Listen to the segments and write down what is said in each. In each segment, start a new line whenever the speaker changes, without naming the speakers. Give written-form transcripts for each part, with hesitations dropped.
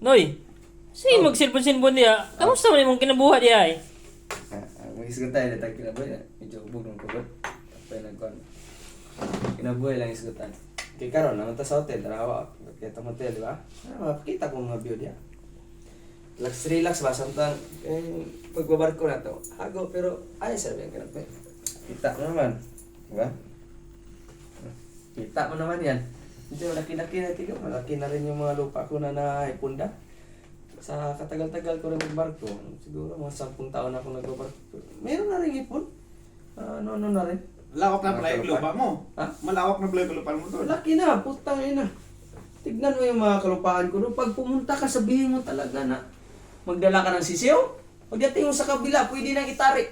Noy, sige mag-cellphone diya. Kamusta man imong kinabuhi diya eh?
Mag-isgot tayo na tayo kinabuhi na. Medyo ubog ng kugot. Tapos nagkuhan. Kinabuhi lang isgutan. Kaya karon naman ta sa hotel. Tarawa. Kaya itong hotel, di ba? Pakita ko mga view diya. Relax ba? Samtang pagbabarko na to. Hago pero ay sabi ang ganap eh. Kita mo naman. Di ba? Kita mo naman yan. Hindi, malaki-laki na tiga. Malaki na rin yung mga lupa ko na naipunda. Sa katagal-tagal ko rin magbarko, siguro mga 10 taon na ako nagbabarko. Meron na rin ipon. Ano na rin.
Malawak na pala yung lupa mo.
Ha?
Malawak na pala yung lupa mo doon.
Laki na, putang ina. Tignan mo yung mga kalupaan ko. Nung pag pumunta ka, sabihin mo talaga na magdala ka ng sisiyo. Pagdating mo sa kabila, pwede nang itarik.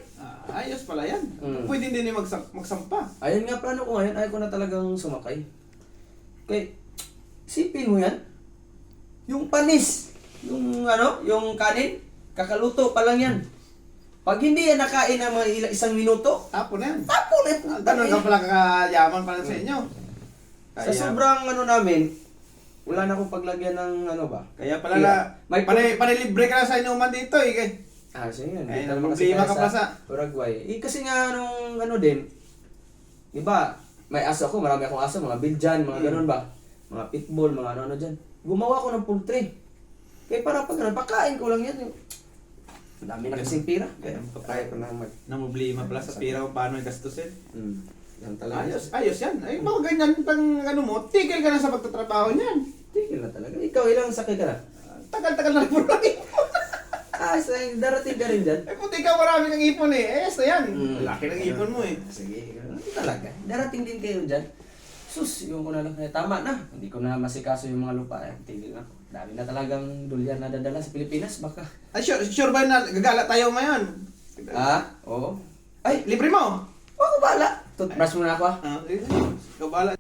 Ayos pala yan. Pwede din yung magsampa.
Ayun nga plano ko ngayon, ayaw ko na talagang sumakay. Okay, sipin mo yan. Yung panis, yung yung kanin, kakaluto pa lang yan. Pag hindi yan nakain ng mga isang minuto,
Tapo na yan.
tapon eh.
Ganun ka pala kakayaman pala sa inyo.
Sa sobrang namin, wala na akong paglagyan ng ba.
Kaya pala
Kaya,
may panilibre ka na sa inuman dito eh.
Sige yan.
Ay,
Dito naman kasi
problema
tayo
ka pa
sa Uruguay. Kasi nga nung din, iba, may aso ako, marami akong aso, mga Belgian, mga ganun ba? Mga pitbull, mga ano dyan. Gumawa ko ng poultry. Kaya para pag ganun, pakain ko lang yan. Ang dami na kasing pira. Kaya ko na
Namumblima pala sa pira kung paano gastusin.
Yan talaga.
Ayos yan. Ay, mga ganyan pang mo, tigil ka na sa pagtatrabaho niyan.
Tigil na talaga. Ikaw, ilang sakit ka na?
Tagal-tagal na po lang ipon.
Darating ka rin dyan.
Eh, puti ka marami ng ipon eh. Ayos na yan. Laki ng ipon mo eh.
Sige, ganun talaga. Darating din kayo dyan. Sus, yung ko na lang. Tama na. Hindi ko na masikaso yung mga lupa. Tigil na. Dami na talagang dolyar na dadala sa Pilipinas. Baka.
Ay, sure ba na gagala tayo ngayon?
Oo.
Ay, libre mo.
Ako bala. Toothbrush muna ako.
Ikaw bahala.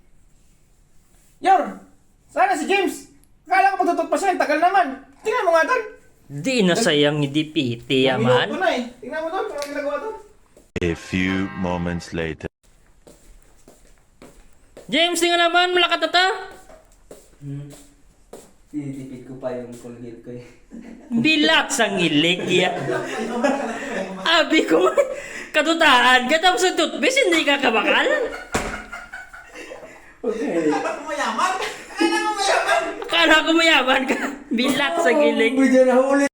Yor! Sana si James! Akala ko magtutot pa siya, tagal naman. Tingnan mo nga doon.
Di na sayang idipiti yaman.
Tingnan mo na eh. Tingnan mo doon, parang ginagawa doon.
A few moments later.
James, tingnan naman, malakat na ta.
Tinitipid ko pa yung Colgate ko eh.
Bilat sang ilik ya. Abi ko, katutaan, katapos sa toothpaste, hindi ka kabakal?
Mayaman? Kailan mo mayaman?
Akala ko mayaman ka. Bilat sang ilik.
Pwede na huli.